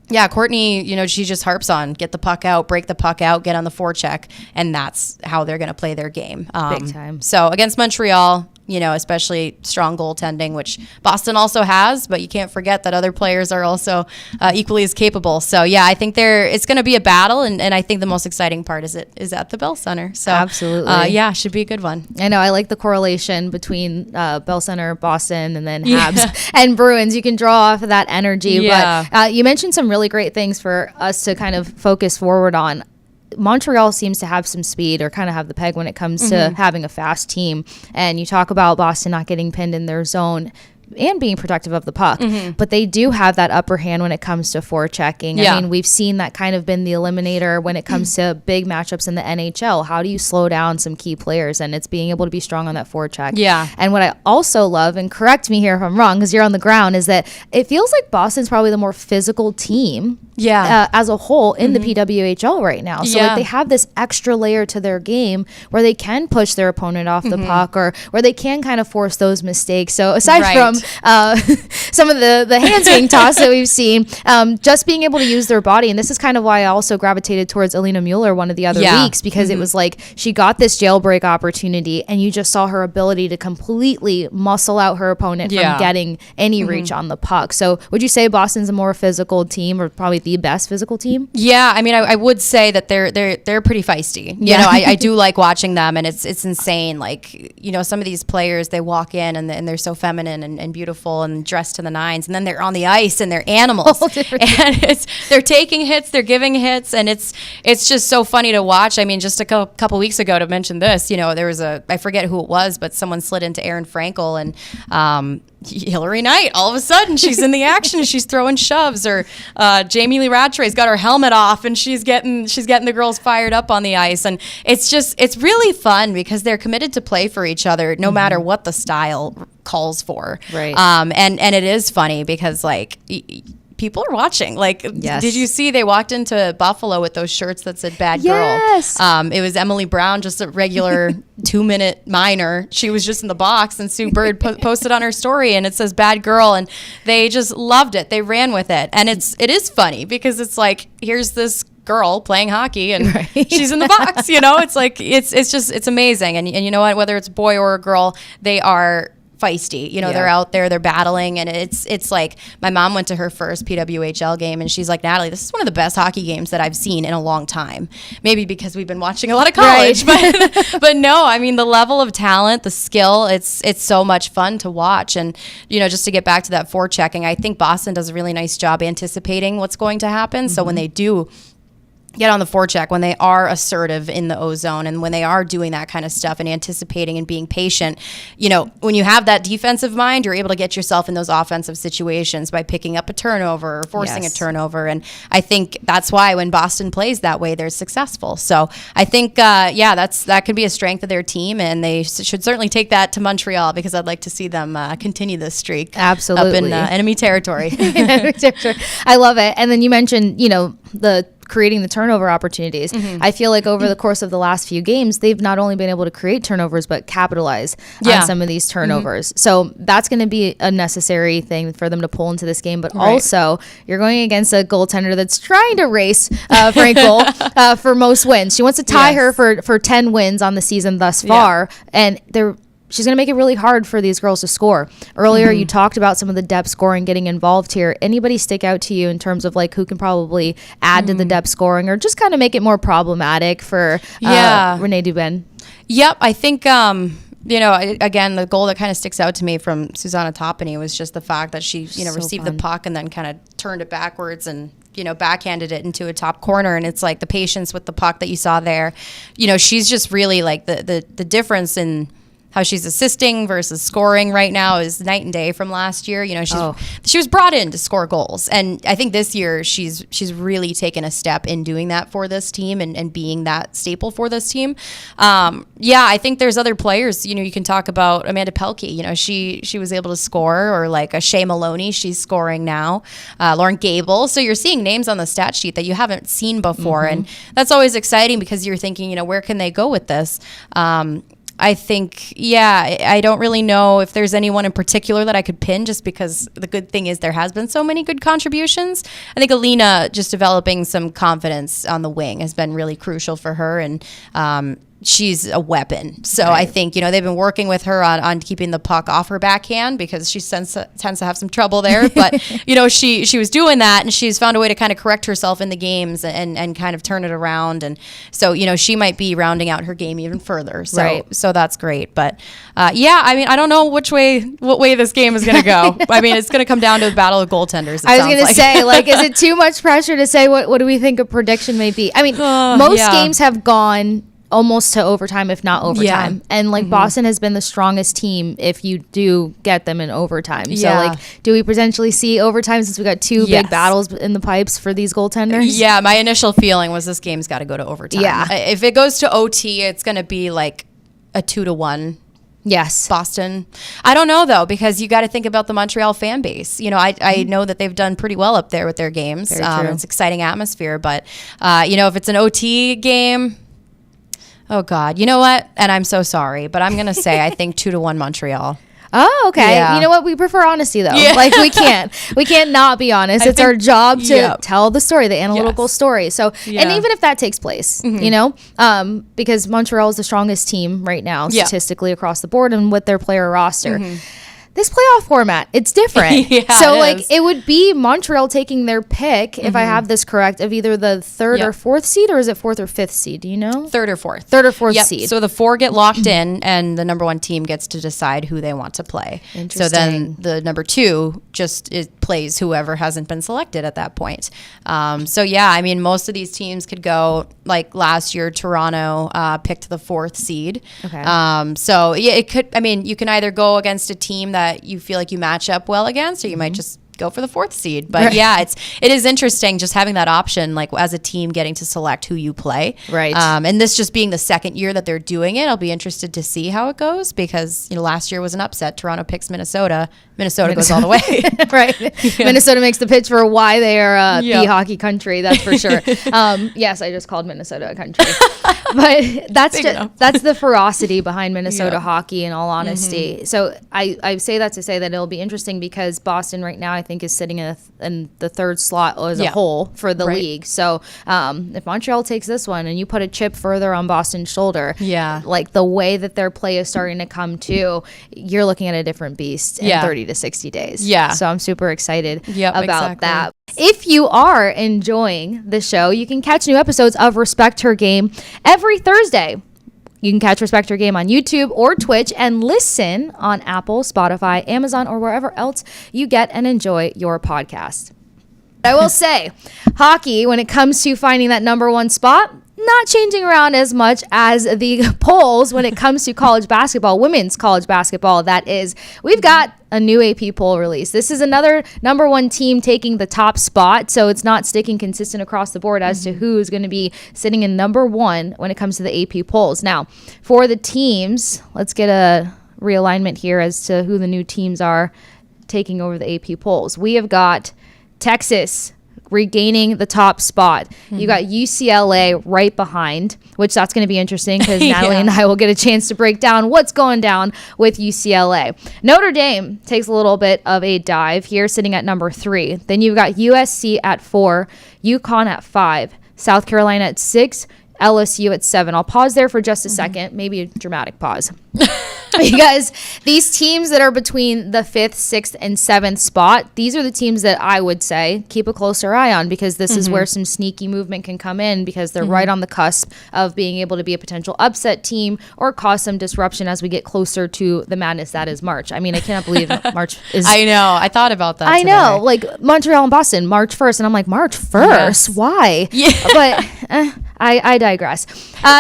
Yeah, Courtney, she just harps on get the puck out, break the puck out, get on the forecheck, and that's how they're going to play their game. Big time. So against Montreal, especially strong goaltending, which Boston also has, but you can't forget that other players are also equally as capable. So yeah, I think it's going to be a battle, and I think the most exciting part is at the Bell Center. So absolutely, yeah, should be a good one. I know. I like the correlation between Bell Center, Boston, and then Habs and Bruins. You can draw off of that energy. Yeah. But you mentioned some really great things for us to kind of focus forward on. Montreal seems to have some speed, or kind of have the peg when it comes to having a fast team. And you talk about Boston not getting pinned in their zone and being protective of the puck, but they do have that upper hand when it comes to forechecking. I mean, we've seen that kind of been the eliminator when it comes to big matchups in the NHL. How do you slow down some key players? And it's being able to be strong on that forecheck. Yeah. And what I also love, and correct me here if I'm wrong, because you're on the ground, is that it feels like Boston's probably the more physical team as a whole in the PWHL right now. So like they have this extra layer to their game where they can push their opponent off the puck, or where they can kind of force those mistakes. So aside from some of the hands being tossed that we've seen, just being able to use their body. And this is kind of why I also gravitated towards Alina Mueller one of the other weeks, because it was like she got this jailbreak opportunity, and you just saw her ability to completely muscle out her opponent from getting any reach on the puck. So would you say Boston's a more physical team, or probably the best physical team? Yeah, I mean, I would say that they're pretty feisty. I do like watching them, and it's insane. Like, some of these players, they walk in and they're so feminine and beautiful and dressed to the nines, and then they're on the ice and they're animals, and they're taking hits, they're giving hits, and it's just so funny to watch. I mean, just a couple weeks ago, to mention this, there was I forget who it was, but someone slid into Erin Frankel, and Hillary Knight, all of a sudden she's in the action, she's throwing shoves, or Jamie Lee Rattray's got her helmet off and she's getting the girls fired up on the ice, and it's really fun because they're committed to play for each other no matter what the style calls for. Right. And it is funny because like people are watching. Like, did you see they walked into Buffalo with those shirts that said "Bad Girl"? Yes. It was Emily Brown, just a regular 2-minute minor. She was just in the box, and Sue Bird posted on her story, and it says "Bad Girl," and they just loved it. They ran with it, and it is funny because it's like, here's this girl playing hockey, and she's in the box. It's like it's amazing, and you know what? Whether it's a boy or a girl, they are feisty. They're out there, they're battling, and it's like my mom went to her first PWHL game, and she's like, Natalie, this is one of the best hockey games that I've seen in a long time. Maybe because we've been watching a lot of college, but no, I mean, the level of talent, the skill, it's so much fun to watch. And just to get back to that forechecking, I think Boston does a really nice job anticipating what's going to happen. So when they do get on the forecheck, when they are assertive in the O-zone, and when they are doing that kind of stuff and anticipating and being patient, when you have that defensive mind, you're able to get yourself in those offensive situations by picking up a turnover or forcing a turnover. And I think that's why when Boston plays that way, they're successful. So I think, that could be a strength of their team, and they should certainly take that to Montreal, because I'd like to see them continue this streak. Absolutely. Up in enemy territory. I love it. And then you mentioned, the creating the turnover opportunities. I feel like over the course of the last few games, they've not only been able to create turnovers, but capitalize on some of these turnovers. So that's going to be a necessary thing for them to pull into this game. But also, you're going against a goaltender that's trying to race Frankel for most wins. She wants to tie her for 10 wins on the season thus far. And she's going to make it really hard for these girls to score. Earlier, you talked about some of the depth scoring getting involved here. Anybody stick out to you in terms of like who can probably add to the depth scoring, or just kind of make it more problematic for Renee Dubin? Yep. I think, again, the goal that kind of sticks out to me from Susanna Topany was just the fact that she, received the puck and then kind of turned it backwards and backhanded it into a top corner. And it's like the patience with the puck that you saw there. She's just really like the difference in how she's assisting versus scoring right now is night and day from last year. She was brought in to score goals, and I think this year she's really taken a step in doing that for this team and being that staple for this team. I think there's other players. You can talk about Amanda Pelkey. She was able to score, or like a Shea Maloney. She's scoring now. Lauren Gable. So you're seeing names on the stat sheet that you haven't seen before, and that's always exciting because you're thinking, where can they go with this? I think, I don't really know if there's anyone in particular that I could pin, just because the good thing is there has been so many good contributions. I think Alina just developing some confidence on the wing has been really crucial for her, and she's a weapon. So I think, they've been working with her on keeping the puck off her backhand, because she tends to have some trouble there. But, she was doing that, and she's found a way to kind of correct herself in the games and kind of turn it around. And so, she might be rounding out her game even further. So that's great. But I don't know what way this game is going to go. I mean, it's going to come down to a battle of goaltenders. I was going to say, is it too much pressure to say what do we think a prediction may be? I mean, most games have gone almost to overtime, if not overtime. And Boston has been the strongest team if you do get them in overtime. So do we potentially see overtime, since we got two big battles in the pipes for these goaltenders? Yeah, my initial feeling was this game's got to go to overtime. Yeah. If it goes to OT, it's going to be like a 2-1. Yes. Boston. I don't know, though, because you got to think about the Montreal fan base. I know that they've done pretty well up there with their games. It's exciting atmosphere. But, if it's an OT game, oh, God. You know what? And I'm so sorry, but I'm going to say I think 2-1 Montreal. Oh, okay. Yeah. You know what? We prefer honesty, though. Yeah. We can't not be honest. It's our job to tell the story, the analytical story. So, and even if that takes place, because Montreal is the strongest team right now, statistically across the board, and with their player roster. This playoff format, it's different. It would be Montreal taking their pick, if I have this correct, of either the third or fourth seed, or is it fourth or fifth seed? Do you know? Third or fourth seed. So the 4 get locked in, and the number 1 team gets to decide who they want to play. So then the number 2 plays whoever hasn't been selected at that point. Most of these teams could go, like last year, Toronto picked the 4th seed. Okay. It could, you can either go against a team that you feel like you match up well against, or you might just go for the 4th seed. But it is interesting just having that option, as a team getting to select who you play. Right. And this just being the second year that they're doing it, I'll be interested to see how it goes, because last year was an upset. Toronto picks Minnesota. Minnesota goes all the way. Right. Yeah. Minnesota makes the pitch for why they are the hockey country. That's for sure. Yes, I just called Minnesota a country. But that's the ferocity behind Minnesota hockey, in all honesty. So I say that to say that it'll be interesting, because Boston right now, I think, is sitting in the 3rd slot as a whole for the league. So if Montreal takes this one and you put a chip further on Boston's shoulder, the way that their play is starting to come to, you're looking at a different beast in 30 to 60 days. Yeah. So I'm super excited about that. If you are enjoying the show, you can catch new episodes of Respect Her Game every Thursday. You can catch Respect Her Game on YouTube or Twitch, and listen on Apple, Spotify, Amazon, or wherever else you get and enjoy your podcast. I will say, hockey, when it comes to finding that number 1 spot, not changing around as much as the polls when it comes to college basketball, women's college basketball. That is, we've got a new AP poll release. This is another number 1 team taking the top spot, so it's not sticking consistent across the board as to who is going to be sitting in number 1 when it comes to the AP polls. Now, for the teams, let's get a realignment here as to who the new teams are taking over the AP polls. We have got Texas regaining the top spot. You got UCLA right behind, which that's going to be interesting, because Natalie and I will get a chance to break down what's going down with UCLA. Notre Dame takes a little bit of a dive here, sitting at number 3. Then you've got USC at 4, UConn at 5, South Carolina at 6, LSU at 7. I'll pause there for just a second, maybe a dramatic pause. Because these teams that are between the 5th, 6th, and 7th spot, these are the teams that I would say keep a closer eye on, because this is where some sneaky movement can come in, because they're right on the cusp of being able to be a potential upset team or cause some disruption as we get closer to the madness that is March. I mean, I cannot believe March is... I know. I thought about that today. know. Montreal and Boston, March 1st. And I'm like, March 1st? Yes. Why? Yeah. But... I digress.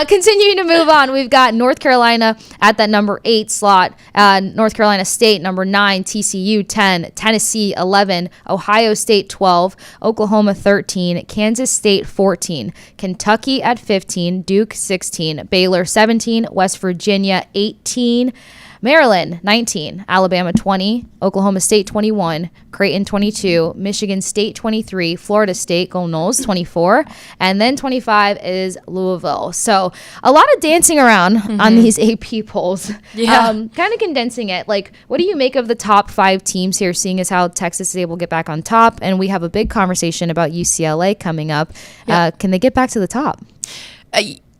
Continuing to move on, we've got North Carolina at that number 8 slot, North Carolina State number 9, TCU 10, Tennessee 11, Ohio State 12, Oklahoma 13, Kansas State 14, Kentucky at 15, Duke 16, Baylor 17, West Virginia 18, Maryland 19, Alabama 20, Oklahoma State 21, Creighton 22, Michigan State 23, Florida State, go Noles, 24, and then 25 is Louisville. So a lot of dancing around on these AP polls. Yeah. Kind of condensing it. Like, what do you make of the top 5 teams here, seeing as how Texas is able to get back on top? And we have a big conversation about UCLA coming up. Can they get back to the top?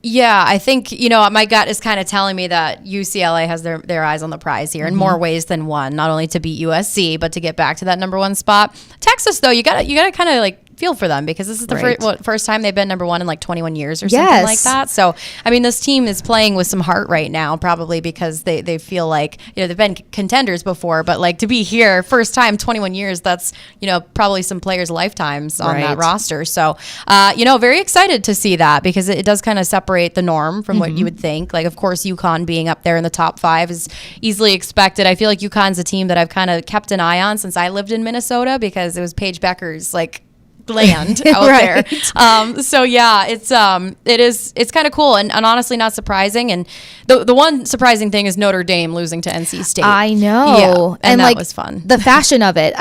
Yeah, I think, my gut is kind of telling me that UCLA has their eyes on the prize here in more ways than one, not only to beat USC, but to get back to that number 1 spot. Texas, though, you gotta kind of like feel for them, because this is the first time they've been number 1 in like 21 years or something like that. So, I mean, this team is playing with some heart right now, probably because they feel like, they've been contenders before, but like to be here, first time, 21 years, that's, probably some players' lifetimes on that roster. So, very excited to see that, because it does kind of separate the norm from what you would think. Like, of course, UConn being up there in the top 5 is easily expected. I feel like UConn's a team that I've kind of kept an eye on since I lived in Minnesota, because it was Paige Becker's like land out there. So yeah, it's kind of cool and honestly not surprising. And the one surprising thing is Notre Dame losing to NC State. I know. Yeah, and that was fun. The fashion of it.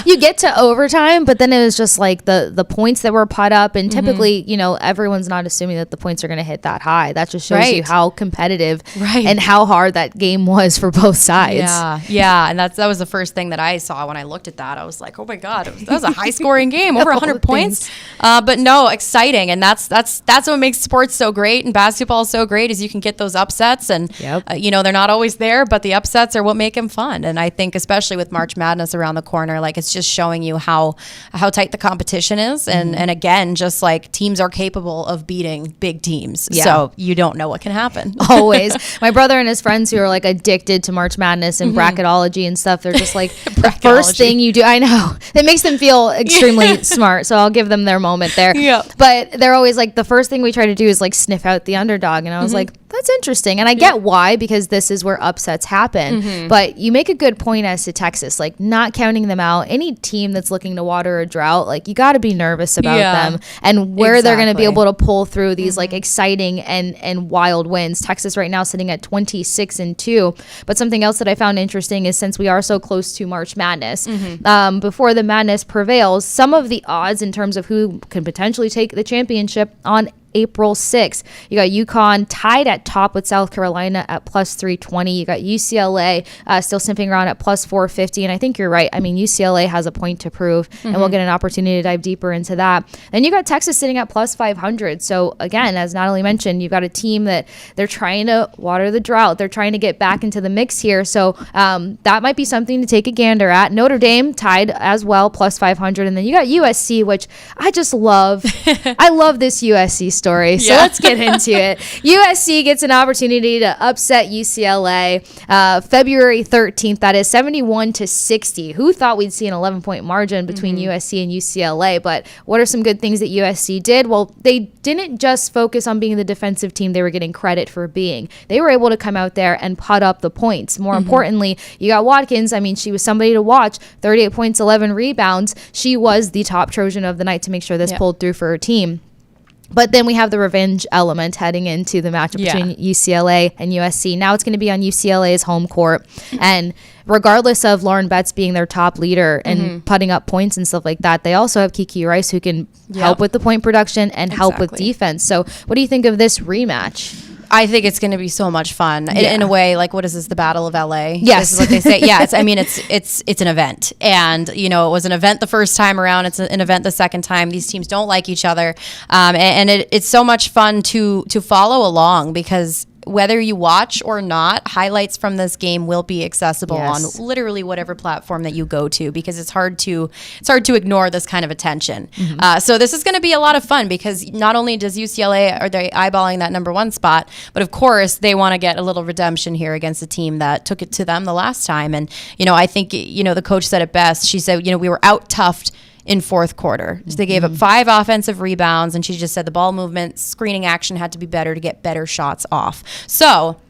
You get to overtime, but then it was just like the points that were put up, and typically, everyone's not assuming that the points are going to hit that high. That just shows you how competitive and how hard that game was for both sides. Yeah, and that was the first thing that I saw when I looked at that. I was like, oh my God, that was a high scoring game. Over 100 points. But no, exciting. And that's what makes sports so great and basketball so great, is you can get those upsets, and they're not always there, but the upsets are what make them fun. And I think especially with March Madness around the corner, like, it's just showing you how tight the competition is. And again, just like teams are capable of beating big teams. So you don't know what can happen. Always. My brother and his friends who are like addicted to March Madness and bracketology and stuff, they're just like, the first thing you do, I know, it makes them feel extremely smart, so I'll give them their moment there. But they're always like, the first thing we try to do is like sniff out the underdog, and I was like, that's interesting. And I get why, because this is where upsets happen. But you make a good point as to Texas, like not counting them out. Any team that's looking to water a drought, like you got to be nervous about them and where they're going to be able to pull through these like exciting and wild wins. Texas right now sitting at 26-2. But something else that I found interesting is, since we are so close to March Madness, before the madness prevails, some of the odds in terms of who can potentially take the championship on April 6th. You got UConn tied at top with South Carolina at plus 320. You got UCLA still sniffing around at plus 450. And I think you're right. I mean, UCLA has a point to prove, and we'll get an opportunity to dive deeper into that. Then you got Texas sitting at plus 500. So again, as Natalie mentioned, you've got a team that they're trying to water the drought. They're trying to get back into the mix here. So that might be something to take a gander at. Notre Dame tied as well, plus 500. And then you got USC, which I just love. I love this USC story. So let's get into it. USC gets an opportunity to upset UCLA February 13th. That is 71-60. Who thought we'd see an 11-point margin between USC and UCLA? But what are some good things that USC did? Well, they didn't just focus on being the defensive team they were getting credit for being. They were able to come out there and put up the points. More importantly, you got Watkins. I mean, she was somebody to watch. 38 points, 11 rebounds. She was the top Trojan of the night to make sure this pulled through for her team. But then we have the revenge element heading into the matchup between UCLA and USC. Now it's going to be on UCLA's home court. And regardless of Lauren Betts being their top leader and putting up points and stuff like that, they also have Kiki Rice, who can help with the point production and help with defense. So what do you think of this rematch? I think it's going to be so much fun in a way. Like, what is this? The Battle of LA? Yes, this is what they say. Yeah, it's an event, and it was an event the first time around. It's an event the second time. These teams don't like each other, and it's so much fun to follow along, because whether you watch or not, highlights from this game will be accessible on literally whatever platform that you go to, because it's hard to ignore this kind of attention. So this is going to be a lot of fun, because not only does UCLA, are they eyeballing that number 1 spot, but of course they want to get a little redemption here against a team that took it to them the last time. And I think the coach said it best. She said, we were out-toughed in fourth quarter. So they gave up 5 offensive rebounds, and she just said the ball movement, screening action had to be better to get better shots off. So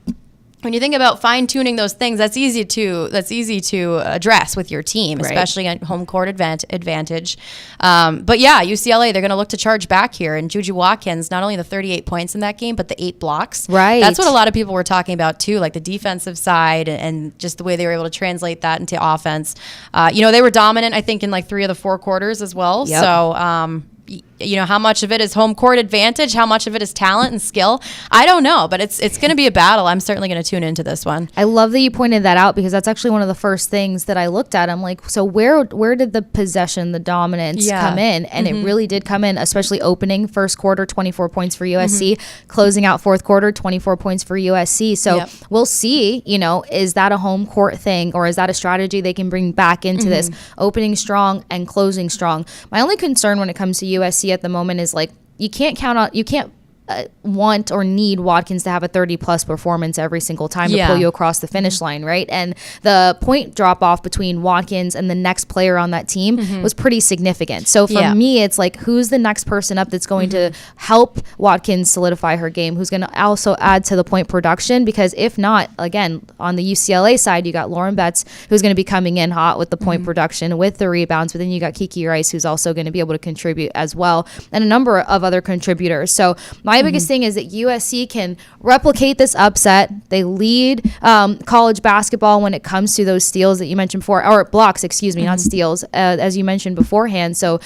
when you think about fine tuning those things, that's easy to address with your team, especially on home court advantage. But yeah, UCLA, they're going to look to charge back here. And Juju Watkins, not only the 38 points in that game, but the 8 blocks. Right. That's what a lot of people were talking about too, like the defensive side and just the way they were able to translate that into offense. They were dominant, I think, in like 3 of the 4 quarters as well. Yep. So, how much of it is home court advantage? How much of it is talent and skill? I don't know, but it's going to be a battle. I'm certainly going to tune into this one. I love that you pointed that out because that's actually one of the first things that I looked at. I'm like, so where did the possession, the dominance come in? And it really did come in, especially opening first quarter, 24 points for USC, closing out fourth quarter, 24 points for USC. So we'll see, is that a home court thing or is that a strategy they can bring back into this, opening strong and closing strong? My only concern when it comes to USC at the moment is like you can't want or need Watkins to have a 30-plus performance every single time to pull you across the finish line, right? And the point drop-off between Watkins and the next player on that team was pretty significant. So for me, it's like, who's the next person up that's going to help Watkins solidify her game, who's going to also add to the point production? Because if not, again, on the UCLA side, you got Lauren Betts, who's going to be coming in hot with the point production, with the rebounds, but then you got Kiki Rice, who's also going to be able to contribute as well, and a number of other contributors. So my biggest thing is that USC can replicate this upset. They lead college basketball when it comes to those steals that you mentioned before, or blocks, not steals, as you mentioned beforehand. So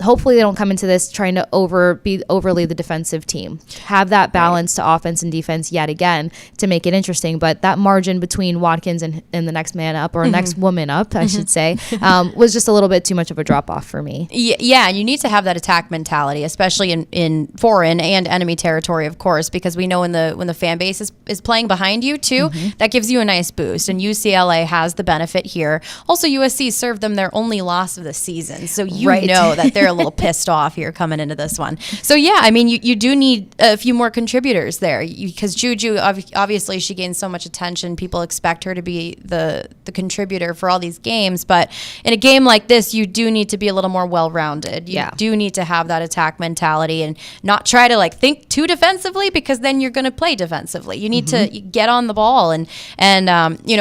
hopefully they don't come into this trying to be overly the defensive team. Have that balance to offense and defense yet again to make it interesting. But that margin between Watkins and the next man up, or next woman up, I should say, was just a little bit too much of a drop off for me. Yeah, and you need to have that attack mentality, especially in foreign and enemy territory, of course, because we know when the fan base is playing behind you too, that gives you a nice boost. And UCLA has the benefit here. Also, USC served them their only loss of the season, so know that they're a little pissed off here coming into this one. So yeah, I mean, you do need a few more contributors there because Juju, obviously she gains so much attention. People expect her to be the contributor for all these games, but in a game like this, you do need to be a little more well-rounded. You do need to have that attack mentality and not try to like think too defensively, because then you're going to play defensively. You need to get on the ball and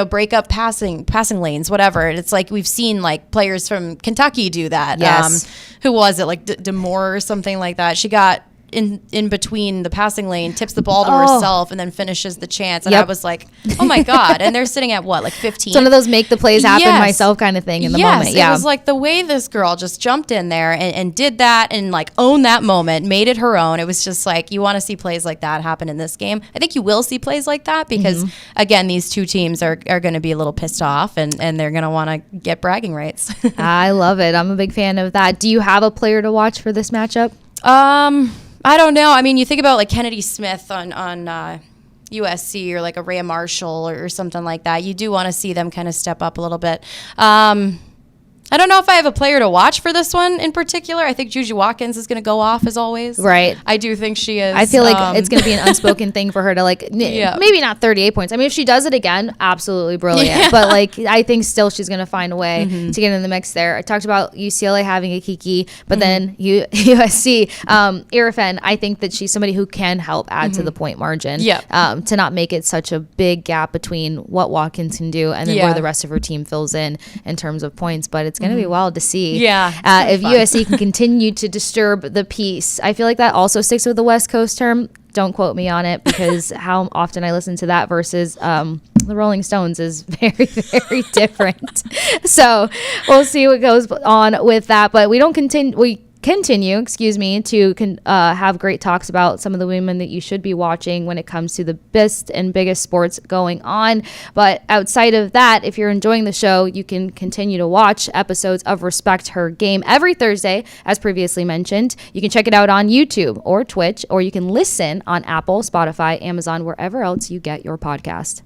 break up passing lanes, whatever. And it's like we've seen like players from Kentucky do that. Yes. Who was it, like Demore or something like that? She got in between the passing lane, tips the ball to herself, and then finishes the chance. And I was like, oh my God. And they're sitting at what, like 15? It's one of those make the plays happen myself kind of thing in the moment. Yeah. It was like the way this girl just jumped in there and did that and like owned that moment, made it her own. It was just like, you want to see plays like that happen in this game. I think you will see plays like that because, again, these two teams are going to be a little pissed off and they're going to want to get bragging rights. I love it. I'm a big fan of that. Do you have a player to watch for this matchup? I don't know. I mean, you think about like Kennedy Smith on USC or like a Rhea Marshall or something like that. You do want to see them kind of step up a little bit. I don't know if I have a player to watch for this one in particular. I think Juju Watkins is going to go off as always. Right. I do think she is. I feel like it's going to be an unspoken thing for her to like, maybe not 38 points. I mean, if she does it again, absolutely brilliant. Yeah. But like, I think still she's going to find a way to get in the mix there. I talked about UCLA having a Kiki, but then USC, Irafen, I think that she's somebody who can help add to the point margin. To not make it such a big gap between what Watkins can do and then where the rest of her team fills in terms of points. But it's going to be wild to see. If USC can continue to disturb the peace. I feel like that also sticks with the West Coast term. Don't quote me on it, because how often I listen to that versus the Rolling Stones is very, very different. So we'll see what goes on with that. But we continue to have great talks about some of the women that you should be watching when it comes to the best and biggest sports going on. But outside of that, if you're enjoying the show, you can continue to watch episodes of Respect Her Game every Thursday, as previously mentioned. You can check it out on YouTube or Twitch, or you can listen on Apple, Spotify, Amazon, wherever else you get your podcast.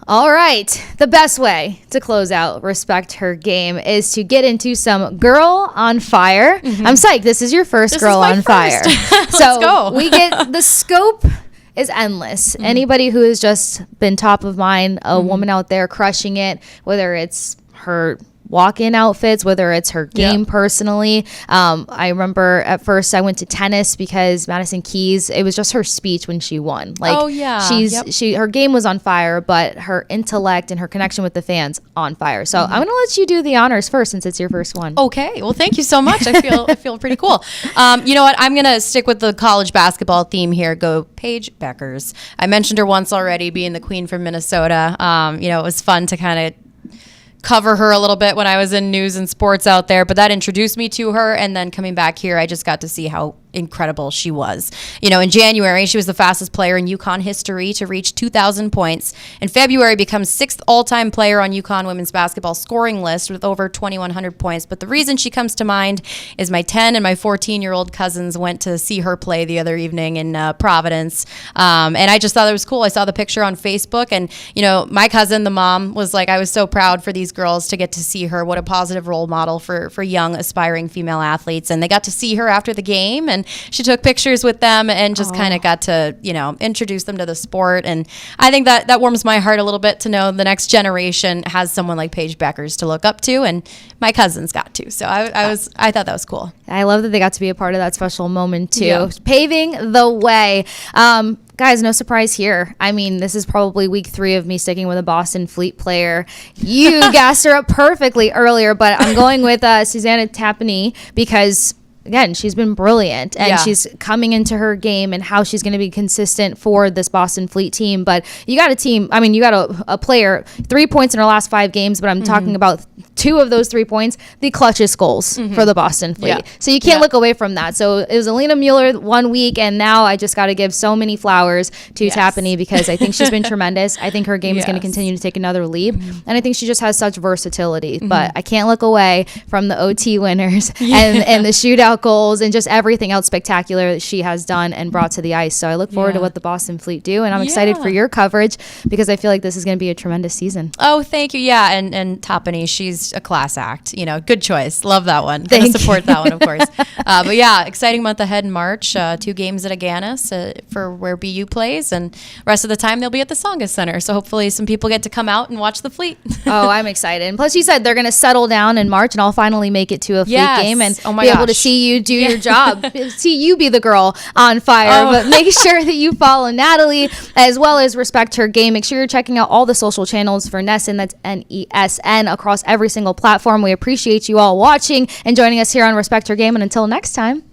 All right. The best way to close out Respect Her Game is to get into some Girl on Fire. I'm psyched. This is your first Girl on Fire. So go. We get the scope is endless. Anybody who has just been top of mind, a woman out there crushing it, whether it's her walk-in outfits, whether it's her game personally. I remember at first I went to tennis because Madison Keys, it was just her speech when she won. Like, her game was on fire, but her intellect and her connection with the fans on fire. So I'm going to let you do the honors first since it's your first one. Okay. Well, thank you so much. I feel pretty cool. You know what? I'm going to stick with the college basketball theme here. Go Paige Bueckers. I mentioned her once already, being the queen from Minnesota. It was fun to kind of cover her a little bit when I was in news and sports out there, but that introduced me to her. And then coming back here, I just got to see how incredible she was. In January, she was the fastest player in UConn history to reach 2,000 points. In February, becomes 6th all-time player on UConn women's basketball scoring list with over 2,100 points. But the reason she comes to mind is my 10 and my 14-year-old cousins went to see her play the other evening in Providence. And I just thought it was cool. I saw the picture on Facebook, and, my cousin, the mom, was like, I was so proud for these girls to get to see her. What a positive role model for young, aspiring female athletes. And they got to see her after the game, and she took pictures with them and just kind of got to, introduce them to the sport. And I think that warms my heart a little bit to know the next generation has someone like Paige Bueckers to look up to, and my cousins got to. So I thought that was cool. I love that they got to be a part of that special moment too, paving the way. Guys, no surprise here. I mean, this is probably week 3 of me sticking with a Boston Fleet player. You gassed her up perfectly earlier, but I'm going with Susanna Tapani because, again, she's been brilliant, and she's coming into her game and how she's going to be consistent for this Boston Fleet team. But you got you got a player, 3 points in her last 5 games, but I'm talking about 2 of those 3 points, the clutchest goals for the Boston Fleet. Yeah. So you can't look away from that. So it was Alina Mueller 1 week, and now I just got to give so many flowers to Tapani because I think she's been tremendous. I think her game is going to continue to take another leap, and I think she just has such versatility. But I can't look away from the OT winners and the shootout goals and just everything else spectacular that she has done and brought to the ice. So I look forward to what the Boston Fleet do, and I'm excited for your coverage because I feel like this is going to be a tremendous season. Oh, thank you. Yeah, and Tapani, she's a class act. Good choice. Love that one. Gonna support that one, of course. But yeah, exciting month ahead in March. 2 games at Aganis for where BU plays, and rest of the time they'll be at the Tsongas Center. So hopefully some people get to come out and watch the Fleet. Oh, I'm excited. And plus, you said they're going to settle down in March, and I'll finally make it to a Fleet game and be able to see you do your job, see you be the girl on fire. But make sure that you follow Natalie as well as respect her game. Make sure you're checking out all the social channels for Nesson, that's NESN, across every single platform. We appreciate you all watching and joining us here on Respect Her Game. And until next time.